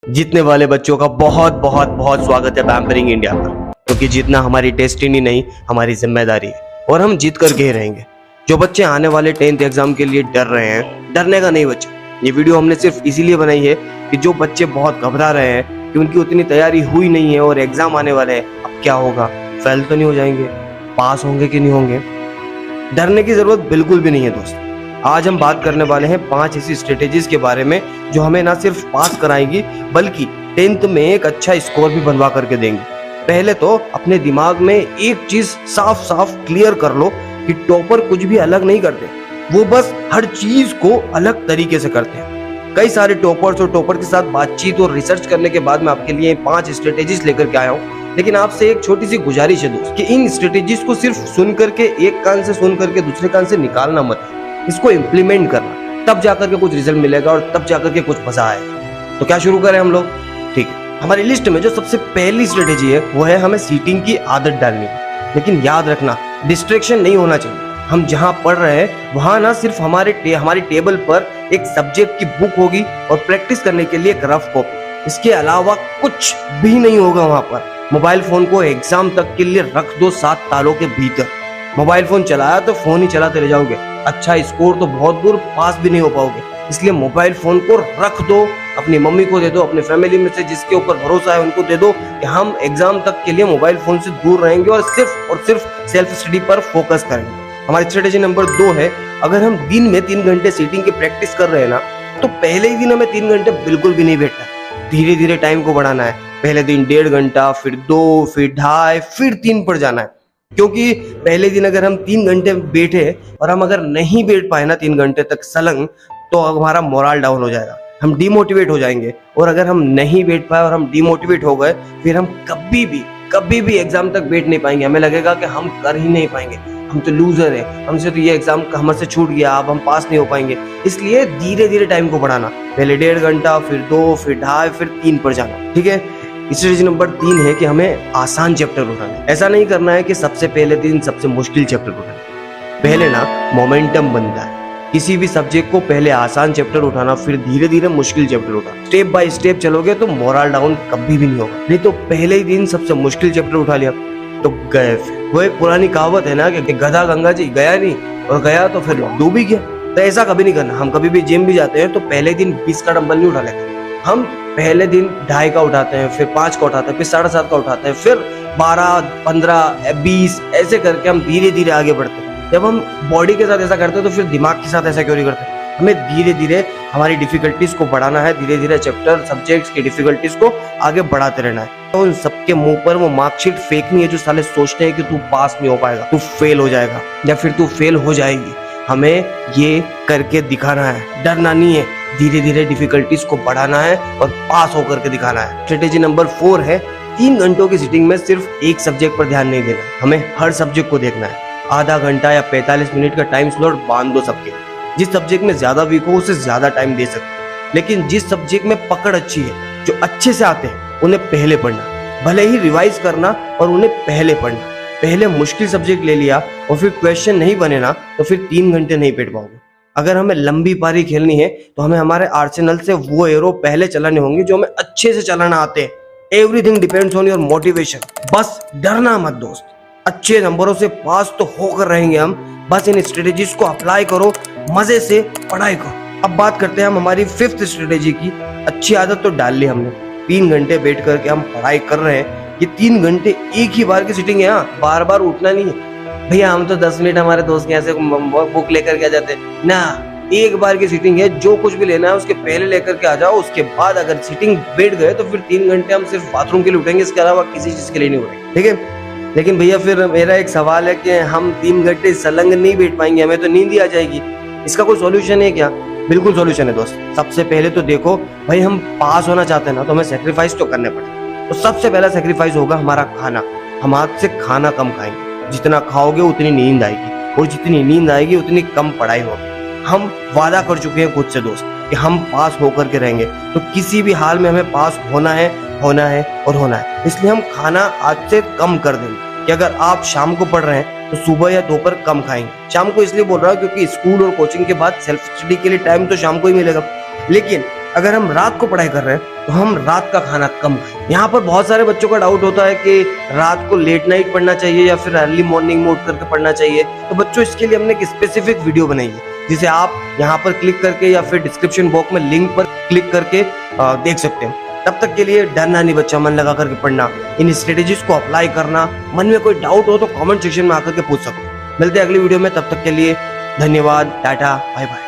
जीतने वाले बच्चों का बहुत बहुत बहुत स्वागत है पैम्परिंग इंडिया पर, क्योंकि जीतना हमारी डेस्टिनी नहीं, हमारी जिम्मेदारी है और हम जीत कर के रहेंगे। जो बच्चे आने वाले 10th एग्जाम के लिए डर रहे हैं, डरने का नहीं बच्चे। ये वीडियो हमने सिर्फ इसीलिए बनाई है कि जो बच्चे बहुत घबरा रहे हैं कि उनकी उतनी तैयारी हुई नहीं है और एग्जाम आने वाले हैं, अब क्या होगा, फेल तो नहीं हो जाएंगे, पास होंगे कि नहीं होंगे, डरने की जरूरत बिल्कुल भी नहीं है दोस्त। आज हम बात करने वाले हैं 5 ऐसी स्ट्रेटेजीज के बारे में जो हमें ना सिर्फ पास कराएंगी बल्कि 10th में एक अच्छा स्कोर भी बनवा करके देंगे। पहले तो अपने दिमाग में एक चीज साफ साफ क्लियर कर लो कि टॉपर कुछ भी अलग नहीं करते, वो बस हर चीज को अलग तरीके से करते हैं। कई सारे टॉपर्स और टॉपर के साथ बातचीत और रिसर्च करने के बाद मैं आपके लिए 5 स्ट्रेटेजीज लेकर के आया हूँ। लेकिन आपसे एक छोटी सी गुजारिश है दोस्त कि इन स्ट्रेटेजीज को सिर्फ सुन करके, एक कान से सुन करके दूसरे कान से निकालना मत, इसको इम्प्लीमेंट करना, तब जाकर के कुछ रिजल्ट मिलेगा और तब जाकर के कुछ मजा आएगा। तो क्या शुरू करें हम लोग? ठीक है, हमारी लिस्ट में जो सबसे पहली स्ट्रेटेजी है वो है हमें सीटिंग की आदत डालनी है। लेकिन याद रखना, डिस्ट्रैक्शन नहीं होना चाहिए। हम जहाँ पढ़ रहे हैं वहां ना सिर्फ हमारी टेबल पर एक सब्जेक्ट की बुक होगी और प्रैक्टिस करने के लिए एक रफ कॉपी, इसके अलावा कुछ भी नहीं होगा वहां पर। मोबाइल फोन को एग्जाम तक के लिए रख दो 7 तालों के भीतर। मोबाइल फोन चलाया तो फोन ही चलाते रह जाओगे, अच्छा स्कोर तो बहुत दूर पास भी नहीं हो पाओगे। इसलिए मोबाइल फोन को रख दो, अपनी मम्मी को दे दो, अपने फैमिली में से जिसके ऊपर भरोसा है उनको दे दो कि हम एग्जाम तक के लिए मोबाइल फोन से दूर रहेंगे और सिर्फ सेल्फ स्टडी पर फोकस करेंगे। हमारी स्ट्रेटेजी नंबर 2 है, अगर हम दिन में 3 घंटे सीटिंग की प्रैक्टिस कर रहे हैं ना, तो पहले ही दिन हमें 3 घंटे बिल्कुल भी नहीं बैठना, धीरे धीरे टाइम को बढ़ाना है। पहले दिन 1.5 घंटा, फिर 2, फिर 2.5, फिर 3 पर जाना है। क्योंकि पहले दिन अगर हम 3 घंटे बैठे और हम अगर नहीं बैठ पाए ना 3 घंटे तक सलंग, तो हमारा मोरल डाउन हो जाएगा, हम डिमोटिवेट हो जाएंगे। और अगर हम नहीं बैठ पाए और हम डिमोटिवेट हो गए, फिर हम कभी भी एग्जाम तक बैठ नहीं पाएंगे। हमें लगेगा कि हम कर ही नहीं पाएंगे, हम तो लूजर है, हमसे तो ये एग्जाम हमसे छूट गया, अब हम पास नहीं हो पाएंगे। इसलिए धीरे धीरे टाइम को बढ़ाना, पहले 1.5 घंटा, फिर 2, फिर 2.5, फिर 3 पर जाना। ठीक है, स्ट्रेटेजी नंबर 3 है कि हमें आसान चैप्टर उठाना है। ऐसा नहीं करना है कि सबसे पहले दिन सबसे मुश्किल चैप्टर उठाना। पहले ना मोमेंटम बनता है, किसी भी सब्जेक्ट को पहले आसान चैप्टर उठाना, फिर धीरे धीरे मुश्किल चैप्टर उठाना। स्टेप बाय स्टेप चलोगे तो मोरल डाउन कभी भी नहीं होगा। नहीं तो पहले ही दिन सबसे मुश्किल चैप्टर उठा लिया तो गए। वो एक पुरानी कहावत है ना कि गधा गंगा जी गया नहीं और गया तो फिर डूब ही गया। तो ऐसा कभी नहीं करना। हम कभी भी जिम भी जाते हैं तो पहले दिन 20 का डंबल नहीं उठा लेते, हम पहले दिन 2.5 का उठाते हैं, फिर 5 का उठाते हैं, फिर 7.5 का उठाते हैं, फिर 12, 15, 20 ऐसे करके हम धीरे धीरे आगे बढ़ते हैं। जब हम बॉडी के साथ ऐसा करते हैं तो फिर दिमाग के साथ ऐसा क्यों नहीं करते? हमें धीरे धीरे हमारी डिफिकल्टीज को बढ़ाना है, धीरे धीरे चैप्टर सब्जेक्ट्स की डिफिकल्टीज को आगे बढ़ाते रहना है। तो उन सबके मुंह पर वो मार्कशीट फेंकनी है जो साले सोचते हैं कि तू पास नहीं हो पाएगा, तू फेल हो जाएगा या फिर तू फेल हो जाएगी। हमें ये करके दिखाना है, डरना नहीं है, धीरे धीरे डिफिकल्टीज को बढ़ाना है और पास होकर के दिखाना है। स्ट्रेटेजी नंबर 4 है, 3 घंटों की सीटिंग में सिर्फ एक सब्जेक्ट पर ध्यान नहीं देना, हमें हर सब्जेक्ट को देखना है। आधा घंटा या 45 मिनट का टाइम स्लॉट बांध दो सबके। जिस सब्जेक्ट में ज्यादा वीक हो उसे ज्यादा टाइम दे सकते, लेकिन जिस सब्जेक्ट में पकड़ अच्छी है, जो अच्छे से आते हैं, उन्हें पहले पढ़ना, भले ही रिवाइज करना और उन्हें पहले पढ़ना। पहले मुश्किल सब्जेक्ट ले लिया और फिर क्वेश्चन नहीं बने ना, तो फिर 3 घंटे नहीं बैठ पाओगे। अगर हमें लंबी पारी खेलनी है तो हमें हमारे आर्सेनल से वो एरो पहले चलाने होंगे जो हमें अच्छे से चलाना आते हैं। Everything depends on your motivation. बस डरना मत दोस्त, अच्छे नंबरों से पास तो होकर रहेंगे हम। बस इन स्ट्रेटेजीज को अप्लाई करो, मजे से पढ़ाई करो। अब बात करते हैं हम हमारी 5th स्ट्रेटेजी की। अच्छी आदत तो डाल ली हमने, 3 घंटे बैठ करके हम पढ़ाई कर रहे हैं। ये 3 घंटे एक ही बार की सीटिंग है, बार बार उठना नहीं है भैया। हम तो 10 मिनट हमारे दोस्त के यहाँ से बुक लेकर के आ जाते ना, एक बार की सीटिंग है। जो कुछ भी लेना है उसके पहले लेकर के आ जाओ, उसके बाद अगर सीटिंग बैठ गए तो फिर 3 घंटे हम सिर्फ बाथरूम के लिए उठेंगे, इसके अलावा किसी चीज के लिए नहीं उठेंगे। ठीक है, लेकिन भैया फिर मेरा एक सवाल है कि हम 3 घंटे सलंग नहीं बैठ पाएंगे, हमें तो नींद ही आ जाएगी। इसका कोई सॉल्यूशन है क्या? बिल्कुल सॉल्यूशन है दोस्त। सबसे पहले तो देखो भाई, हम पास होना चाहते हैं ना तो हमें सेक्रीफाइस तो करने पड़े। तो सबसे पहला सेक्रीफाइस होगा हमारा खाना। हम आज से खाना कम खाएंगे, जितना खाओगे उतनी नींद आएगी और जितनी नींद आएगी उतनी कम पढ़ाई होगी। हम वादा कर चुके हैं खुद से दोस्त कि हम पास होकर के रहेंगे, तो किसी भी हाल में हमें पास होना है और होना है। इसलिए हम खाना आज से कम कर देंगे कि अगर आप शाम को पढ़ रहे हैं तो सुबह या दोपहर कम खाएंगे। शाम को इसलिए बोल रहा हूँ क्योंकि स्कूल और कोचिंग के बाद सेल्फ स्टडी के लिए टाइम तो शाम को ही मिलेगा। लेकिन अगर हम रात को पढ़ाई कर रहे हैं तो हम रात का खाना कम खाएं। यहाँ पर बहुत सारे बच्चों का डाउट होता है कि रात को लेट नाइट पढ़ना चाहिए या फिर अर्ली मॉर्निंग में उठ करके पढ़ना चाहिए। तो बच्चों इसके लिए हमने एक स्पेसिफिक वीडियो बनाई है जिसे आप यहाँ पर क्लिक करके या फिर डिस्क्रिप्शन बॉक्स में लिंक पर क्लिक करके देख सकते हैं। तब तक के लिए डरना नहीं बच्चा, मन लगा करके पढ़ना, इन स्ट्रेटेजीज को अप्लाई करना। मन में कोई डाउट हो तो कमेंट सेक्शन में आकर के पूछ सकते हैं। मिलते हैं अगली वीडियो में, तब तक के लिए धन्यवाद, टाटा, बाय बाय।